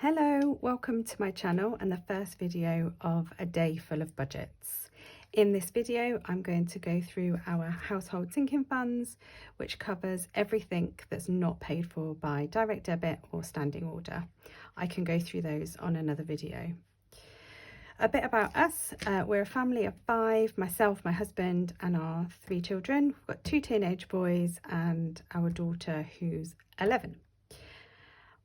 Hello, welcome to my channel and the first video of a day full of budgets. In this video, I'm going to go through our household sinking funds, which covers everything that's not paid for by direct debit or standing order. I can go through those on another video. A bit about us, we're a family of 5, myself, my husband and our 3 children. We've got 2 teenage boys and our daughter who's 11.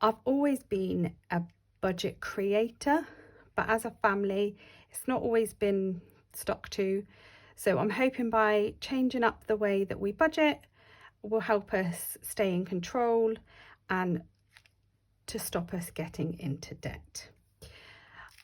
I've always been a budget creator, but as a family, it's not always been stuck to. So I'm hoping by changing up the way that we budget will help us stay in control and to stop us getting into debt.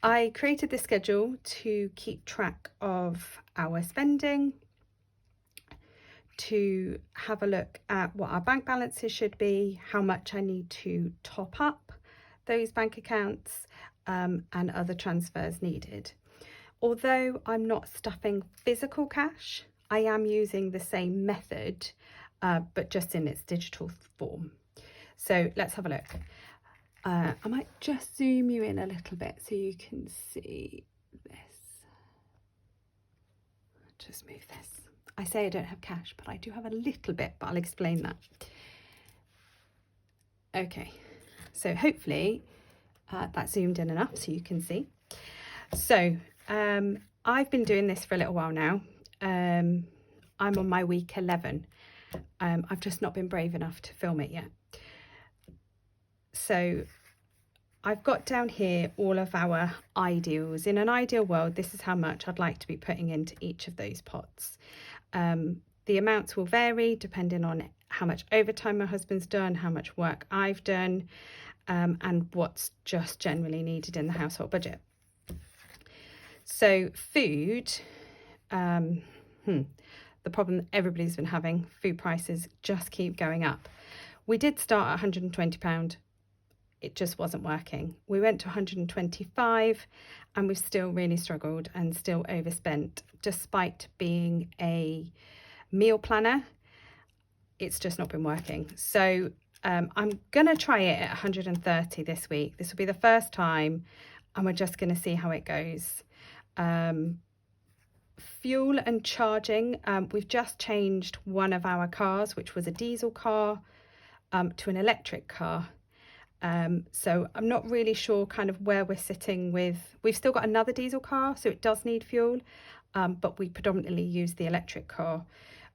I created this schedule to keep track of our spending, to have a look at what our bank balances should be, how much I need to top up those bank accounts, and other transfers needed. Although I'm not stuffing physical cash, I am using the same method, but just in its digital form. So let's have a look. I might just zoom you in a little bit so you can see this. Just move this. I say I don't have cash, but I do have a little bit, but I'll explain that. Okay, so hopefully that's zoomed in enough so you can see. So I've been doing this for a little while now. I'm on my week 11. I've just not been brave enough to film it yet. So I've got down here all of our ideals. In an ideal world, this is how much I'd like to be putting into each of those pots. The amounts will vary depending on how much overtime my husband's done, how much work I've done, and what's just generally needed in the household budget. So food, the problem that everybody's been having, food prices just keep going up. We did start at £120. It just wasn't working. We went to 125 and we've still really struggled and still overspent despite being a meal planner. It's just not been working. So I'm gonna try it at 130 this week. This will be the first time and we're just gonna see how it goes. Fuel and charging, we've just changed one of our cars, which was a diesel car, to an electric car. So I'm not really sure kind of where we're sitting with, we've still got another diesel car, so it does need fuel, but we predominantly use the electric car.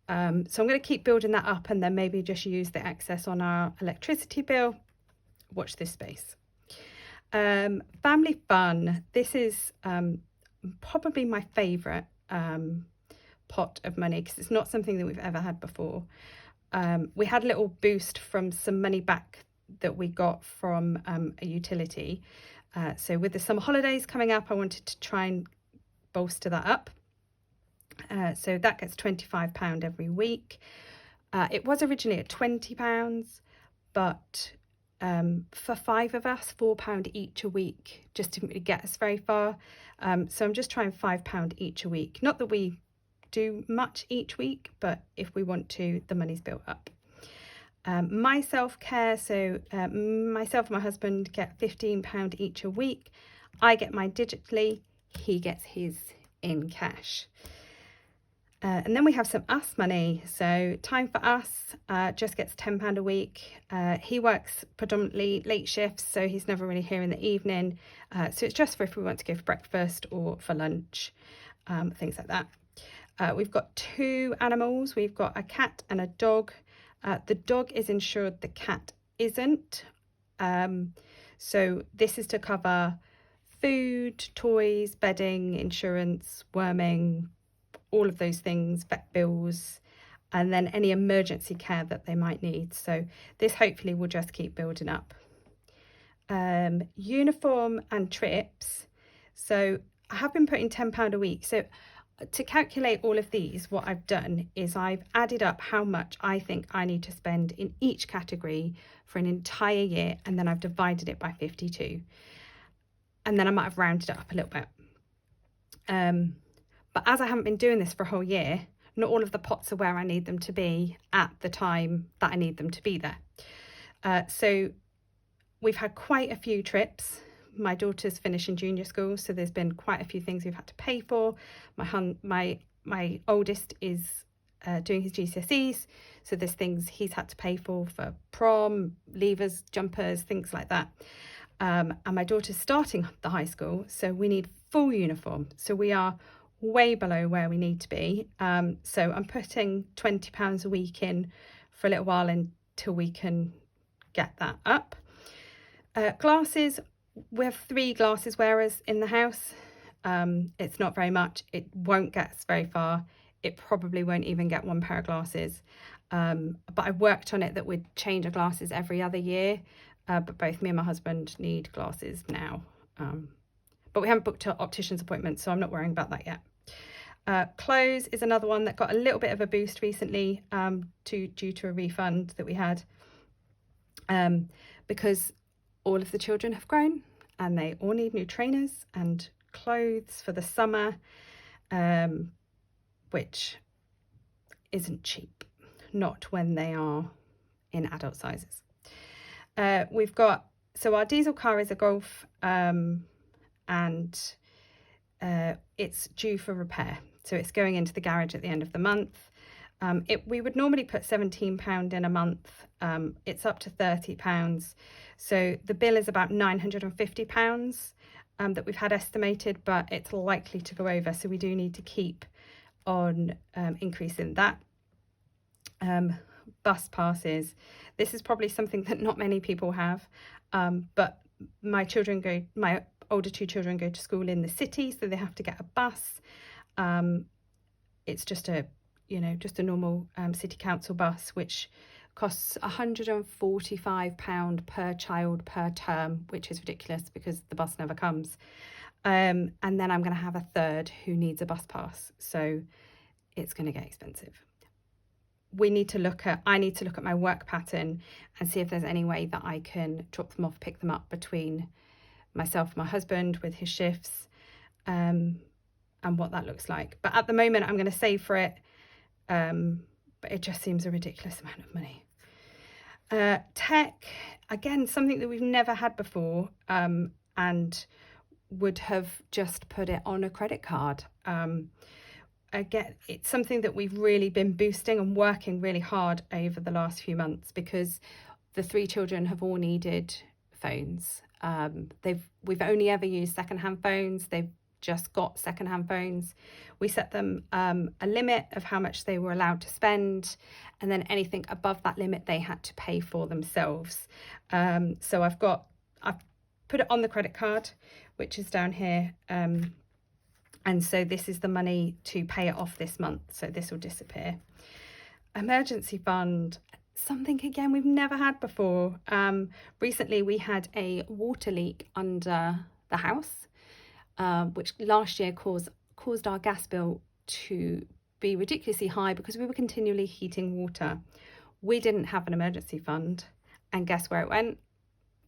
So I'm going to keep building that up and then maybe just use the excess on our electricity bill. Watch this space. Family fun. This is probably my favourite pot of money because it's not something that we've ever had before. We had a little boost from some money back that we got from a utility. So with the summer holidays coming up, I wanted to try and bolster that up. So that gets £25 every week. It was originally at £20, but for 5 of us, £4 each a week just didn't really get us very far. So I'm just trying £5 each a week. Not that we do much each week, but if we want to, the money's built up. My self-care, so myself and my husband get £15 each a week. I get mine digitally, he gets his in cash. And then we have some us money. So Time for Us just gets £10 a week. He works predominantly late shifts, so he's never really here in the evening. So it's just for if we want to go for breakfast or for lunch, things like that. We've got 2 animals. We've got a cat and a dog. The dog is insured, the cat isn't. So this is to cover food, toys, bedding, insurance, worming, all of those things, vet bills, and then any emergency care that they might need. So this hopefully will just keep building up. Uniform and trips. So I have been putting £10 a week. So to calculate all of these, what I've done is I've added up how much I think I need to spend in each category for an entire year, and then I've divided it by 52. And then I might have rounded it up a little bit. But as I haven't been doing this for a whole year, not all of the pots are where I need them to be at the time that I need them to be there. So we've had quite a few trips. My daughter's finishing junior school, so there's been quite a few things we've had to pay for. My oldest is doing his GCSEs, so there's things he's had to pay for prom, leavers, jumpers, things like that. And my daughter's starting the high school, so we need full uniform. So we are way below where we need to be. So I'm putting £20 a week in for a little while until we can get that up. Glasses, we have 3 glasses wearers in the house. It's not very much. It won't get us very far. It probably won't even get 1 pair of glasses. But I worked on it that we'd change our glasses every other year. But both me and my husband need glasses now. But we haven't booked an optician's appointment, so I'm not worrying about that yet. Clothes is another one that got a little bit of a boost recently due to a refund that we had. Because all of the children have grown and they all need new trainers and clothes for the summer, which isn't cheap, not when they are in adult sizes. We've got, so our diesel car is a Golf, and it's due for repair. So it's going into the garage at the end of the month. We would normally put £17 in a month. It's up to £30. So the bill is about £950 that we've had estimated, but it's likely to go over. So we do need to keep on increasing that. Bus passes. This is probably something that not many people have, but my older 2 children go to school in the city, so they have to get a bus. It's just a normal city council bus, which costs £145 per child per term, which is ridiculous because the bus never comes. And then I'm going to have a third who needs a bus pass, so it's going to get expensive. I need to look at my work pattern and see if there's any way that I can drop them off, pick them up between myself and my husband with his shifts, and what that looks like. But at the moment, I'm going to save for it. But it just seems a ridiculous amount of money. Tech, again, something that we've never had before, and would have just put it on a credit card. Again, it's something that we've really been boosting and working really hard over the last few months because the 3 children have all needed phones. We've only ever used secondhand phones. They've just got secondhand phones. We set them a limit of how much they were allowed to spend, and then anything above that limit they had to pay for themselves. So I've put it on the credit card, which is down here. And so this is the money to pay it off this month. So this will disappear. Emergency fund, something again we've never had before. Recently we had a water leak under the house, which last year caused our gas bill to be ridiculously high because we were continually heating water. We didn't have an emergency fund, and guess where it went?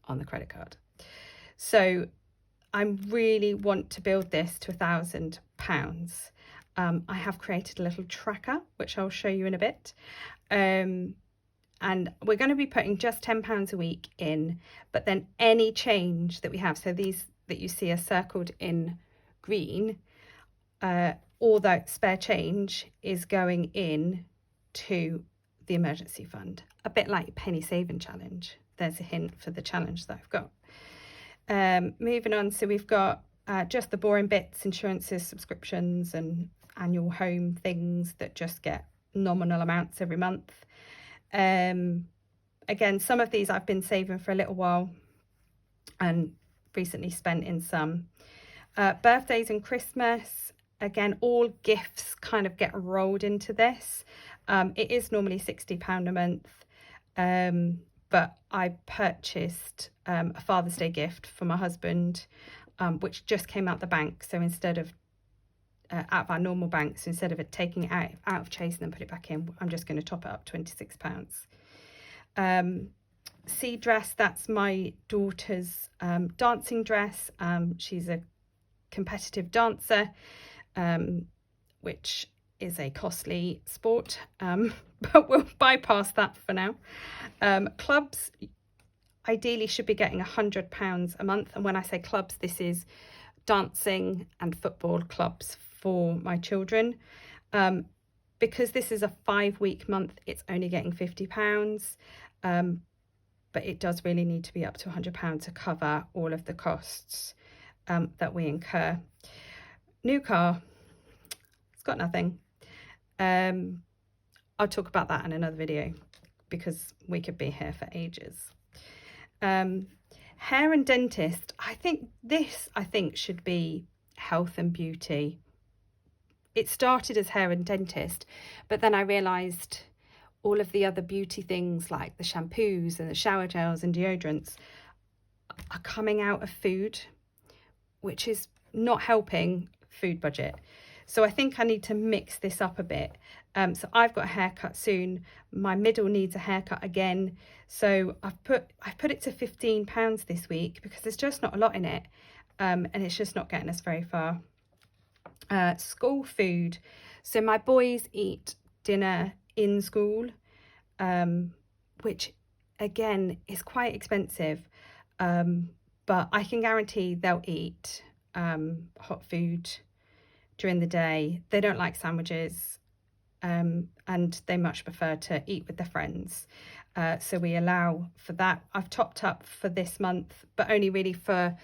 On the credit card. So I really want to build this to £1,000. I have created a little tracker, which I'll show you in a bit. And we're going to be putting just £10 a week in, but then any change that we have, so these that you see are circled in green, all that spare change is going in to the emergency fund, a bit like penny saving challenge. There's a hint for the challenge that I've got. Moving on, so we've got just the boring bits, insurances, subscriptions and annual home things that just get nominal amounts every month. Again, some of these I've been saving for a little while and recently spent in some. Birthdays and Christmas, again, all gifts kind of get rolled into this. It is normally £60 a month, but I purchased a Father's Day gift for my husband, which just came out the bank. So instead of out of our normal bank, so instead of it taking it out of Chase and then put it back in, I'm just going to top it up £26. Sea dress, that's my daughter's dancing dress. She's a competitive dancer, which is a costly sport, but we'll bypass that for now. Clubs, ideally should be getting £100 a month. And when I say clubs, this is dancing and football clubs for my children. Because this is a 5-week month, it's only getting £50. But it does really need to be up to £100 to cover all of the costs that we incur. New car, it's got nothing. I'll talk about that in another video because we could be here for ages. Hair and dentist, I think should be health and beauty. It started as hair and dentist, but then I realised all of the other beauty things like the shampoos and the shower gels and deodorants are coming out of food, which is not helping food budget. So I think I need to mix this up a bit. So I've got a haircut soon. My middle needs a haircut again. So I've put it to £15 this week because there's just not a lot in it. And it's just not getting us very far. School food. So my boys eat dinner in school, which again is quite expensive. But I can guarantee they'll eat hot food during the day. They don't like sandwiches, and they much prefer to eat with their friends. So we allow for that. I've topped up for this month, but only really for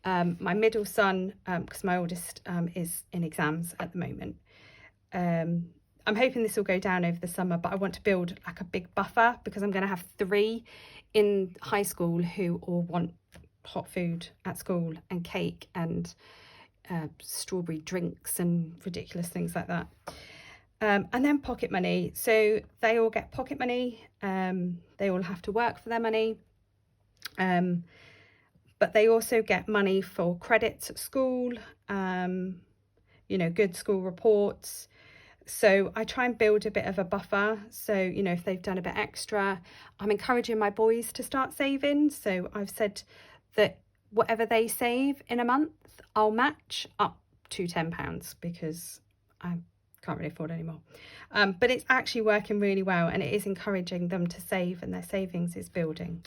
my middle son, because my oldest is in exams at the moment. I'm hoping this will go down over the summer, but I want to build like a big buffer because I'm going to have 3 in high school who all want hot food at school and cake and strawberry drinks and ridiculous things like that. And then pocket money. So they all get pocket money. They all have to work for their money. But they also get money for credits at school, good school reports. So I try and build a bit of a buffer. So, if they've done a bit extra, I'm encouraging my boys to start saving. So I've said that whatever they save in a month, I'll match up to £10 because I can't really afford anymore. But it's actually working really well, and it is encouraging them to save, and their savings is building.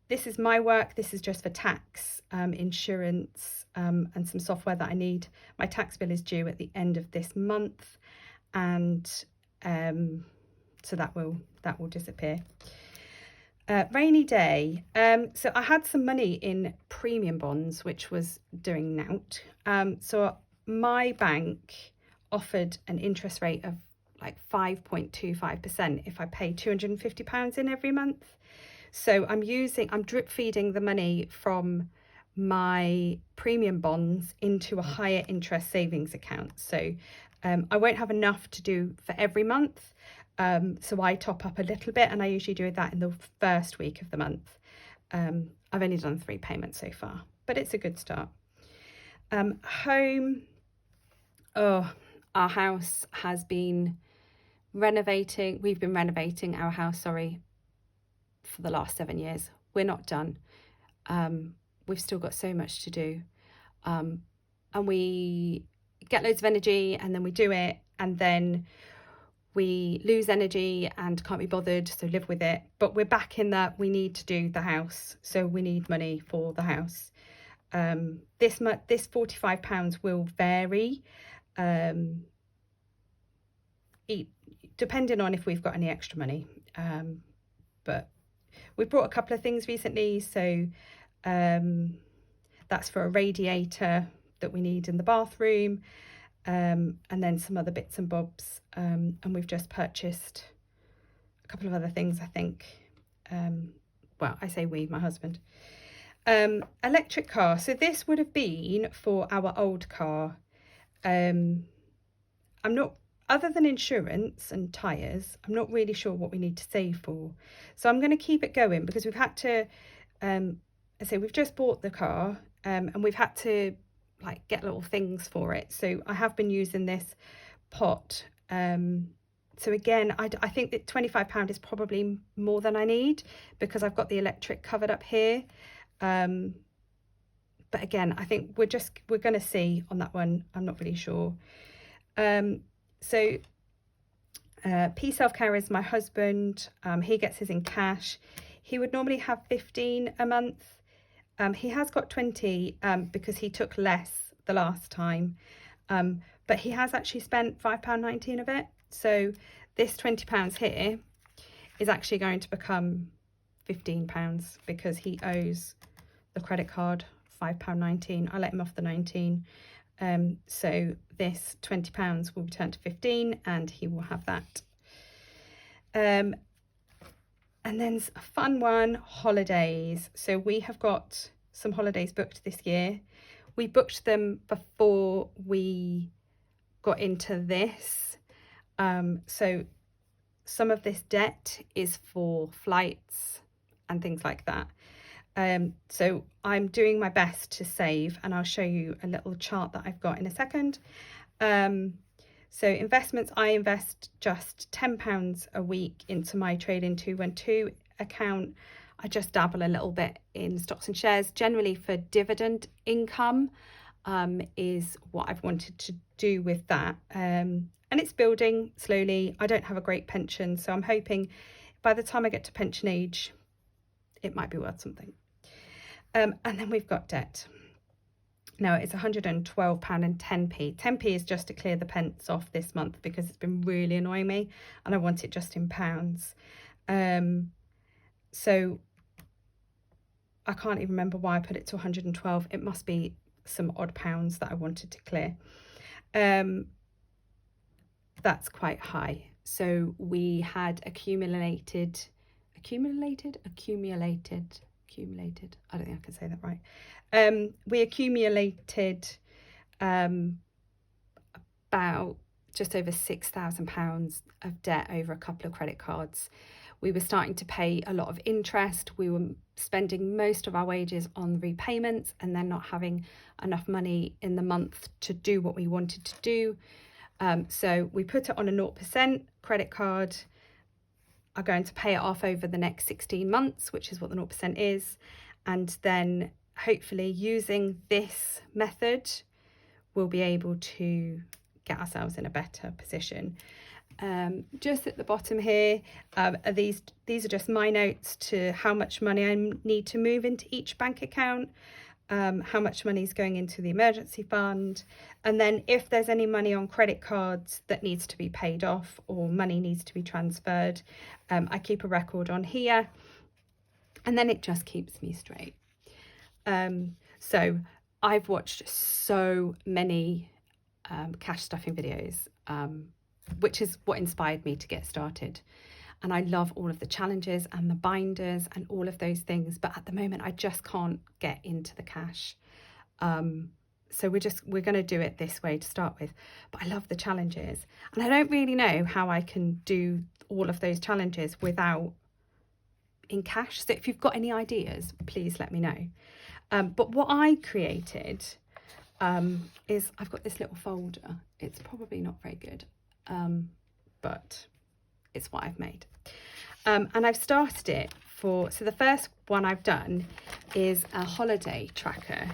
This is my work. This is just for tax, insurance, and some software that I need. My tax bill is due at the end of this month, and so that will disappear. Rainy day. So I had some money in premium bonds, which was doing nought. So my bank offered an interest rate of like 5.25% if I pay £250 in every month. So I'm drip feeding the money from my premium bonds into a higher interest savings account. So I won't have enough to do for every month. So I top up a little bit, and I usually do that in the first week of the month. I've only done 3 payments so far, but it's a good start. Home. Oh, our house has been renovating. We've been renovating our house, for the last 7 years. We're not done. We've still got so much to do. And we get loads of energy, and then we do it, and then we lose energy and can't be bothered, so live with it. But we're back in that we need to do the house, so we need money for the house. This £45 will vary, depending on if we've got any extra money. But we brought a couple of things recently, so that's for a radiator that we need in the bathroom, and then some other bits and bobs, and we've just purchased a couple of other things, I think. Well, I say we, my husband. Electric car. So this would have been for our old car. I'm not, other than insurance and tyres, I'm not really sure what we need to save for. So I'm going to keep it going because we've had to, we've just bought the car, and we've had to get little things for it. So I have been using this pot. So again, I think that £25 is probably more than I need because I've got the electric covered up here. But again, I think we're going to see on that one. I'm not really sure. P Self-Care is my husband. He gets his in cash. He would normally have 15 a month. He has got 20 because he took less the last time, but he has actually spent £5.19 of it. So this £20 here is actually going to become £15 because he owes the credit card £5.19. I let him off the 19. So this £20 will return to 15 and he will have that. And then a fun one, holidays. So we have got some holidays booked this year. We booked them before we got into this. So some of this debt is for flights and things like that. So I'm doing my best to save, and I'll show you a little chart that I've got in a second. So investments, I invest just £10 a week into my Trading 212 account. I just dabble a little bit in stocks and shares, generally for dividend income, is what I've wanted to do with that. And it's building slowly. I don't have a great pension, so I'm hoping by the time I get to pension age, it might be worth something. And then we've got debt. Now it's £112 and 10p. 10p is just to clear the pence off this month because it's been really annoying me and I want it just in pounds. So I can't even remember why I put it to 112. It must be some odd pounds that I wanted to clear. That's quite high. So we had accumulated, I don't think I can say that right. We accumulated about just over £6,000 of debt over a couple of credit cards. We were starting to pay a lot of interest. We were spending most of our wages on repayments and then not having enough money in the month to do what we wanted to do. So we put it on a 0% credit card. Are going to pay it off over the next 16 months, which is what the 0% is. And then hopefully using this method, we'll be able to get ourselves in a better position. Just at the bottom here, these are just my notes to how much money I need to move into each bank account, how much money is going into the emergency fund, and then if there's any money on credit cards that needs to be paid off or money needs to be transferred, I keep a record on here, and then it just keeps me straight. So I've watched so many cash stuffing videos, which is what inspired me to get started. And I love all of the challenges and the binders and all of those things. But at the moment, I just can't get into the cash. So we're going to do it this way to start with. But I love the challenges. And I don't really know how I can do all of those challenges without in cash. So if you've got any ideas, please let me know. But what I created is I've got this little folder. It's probably not very good, but it's what I've made. And I've started it so the first one I've done is a holiday tracker.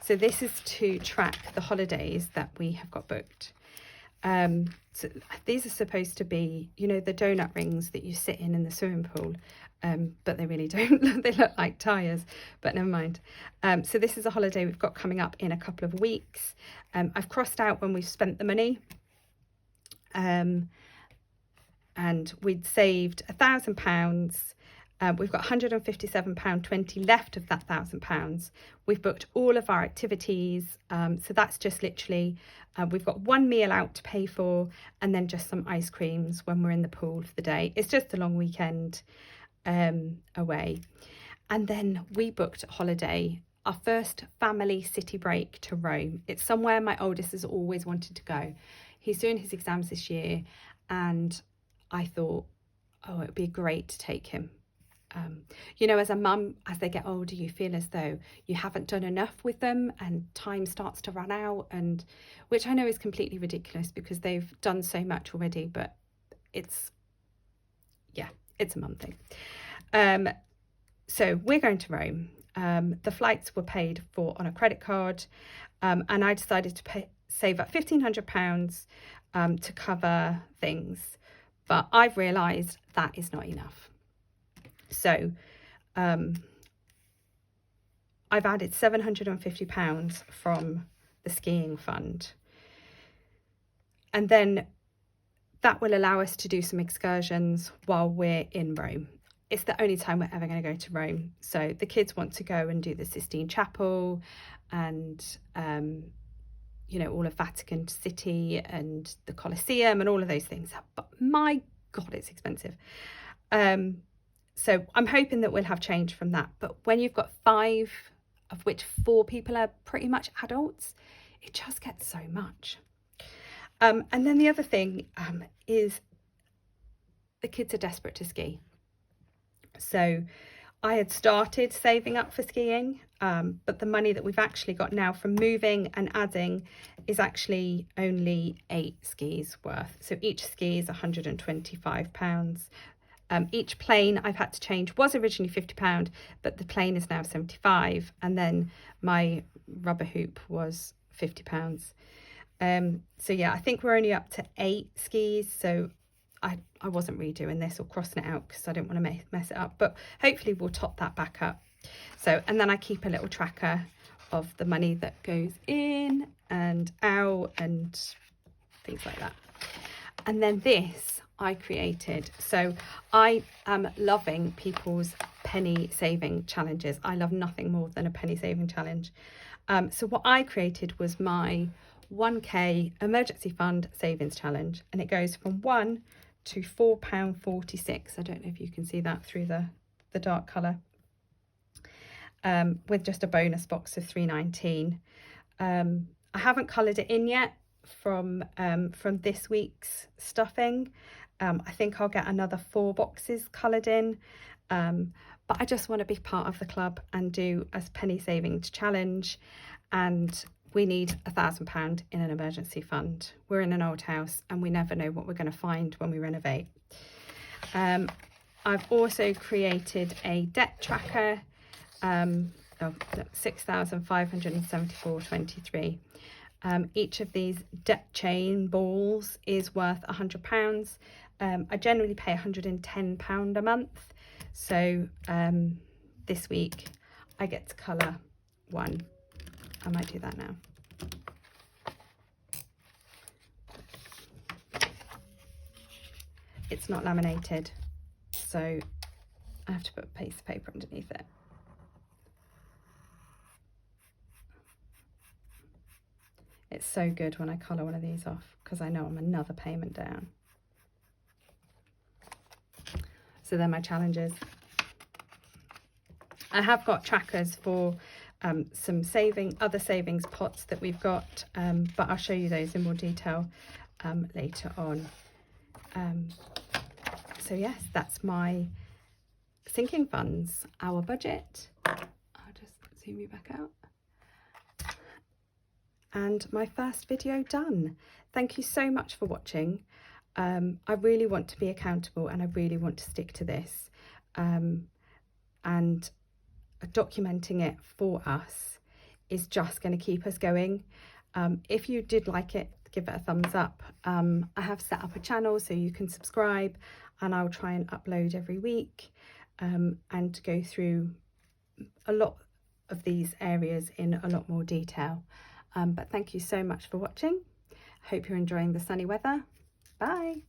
So this is to track the holidays that we have got booked. So these are supposed to be, you know, the donut rings that you sit in the swimming pool, but they really don't. They look like tyres, but never mind. So this is a holiday we've got coming up in a couple of weeks. I've crossed out when we've spent the money. And we'd saved £1,000. We've got £157.20 left of that £1,000. We've booked all of our activities. So that's just literally, we've got one meal out to pay for and then just some ice creams when we're in the pool for the day. It's just a long weekend away. And then we booked a holiday, our first family city break to Rome. It's somewhere my oldest has always wanted to go. He's doing his exams this year and I thought, oh, it would be great to take him. You know, as a mum, as they get older, you feel as though you haven't done enough with them and time starts to run out, and which I know is completely ridiculous because they've done so much already, but it's a mum thing. So we're going to Rome. The flights were paid for on a credit card, and I decided to save up £1,500 to cover things. But I've realised that is not enough. So I've added £750 from the skiing fund. And then that will allow us to do some excursions while we're in Rome. It's the only time we're ever going to go to Rome. So the kids want to go and do the Sistine Chapel and, you know, all of Vatican City and the Colosseum and all of those things. But my God, it's expensive. So I'm hoping that we'll have change from that. But when you've got 5, of which 4 people are pretty much adults, it just gets so much. And then the other thing is the kids are desperate to ski. So I had started saving up for skiing, but the money that we've actually got now from moving and adding is actually only 8 skis worth. So each ski is £125. Each plane I've had to change was originally £50, but the plane is now £75. And then my rubber hoop was £50. So yeah, I think we're only up to 8 skis. So I wasn't redoing this or crossing it out because I didn't want to mess it up, but hopefully we'll top that back up. So, and then I keep a little tracker of the money that goes in and out and things like that. And then this I created. So I am loving people's penny saving challenges. I love nothing more than a penny saving challenge. So what I created was my 1k emergency fund savings challenge, and it goes from £1 to £4.46. I don't know if you can see that through the dark colour, with just a bonus box of £3.19. I haven't coloured it in yet from this week's stuffing. I think I'll get another 4 boxes coloured in, but I just want to be part of the club and do a penny savings challenge. And we need £1,000 in an emergency fund. We're in an old house and we never know what we're going to find when we renovate. I've also created a debt tracker of 6,574.23. Each of these debt chain balls is worth £100. I generally pay £110 a month. So this week I get to colour one. I might do that now. It's not laminated, so I have to put a piece of paper underneath it. It's so good when I colour one of these off because I know I'm another payment down. So they're my challenges. I have got trackers for some other savings pots that we've got, but I'll show you those in more detail later on. So yes, that's my sinking funds, our budget. I'll just zoom you back out. And my first video done. Thank you so much for watching. I really want to be accountable and I really want to stick to this. And documenting it for us is just going to keep us going. If you did like it, give it a thumbs up. I have set up a channel so you can subscribe, and I'll try and upload every week and go through a lot of these areas in a lot more detail. But thank you so much for watching. Hope you're enjoying the sunny weather. Bye.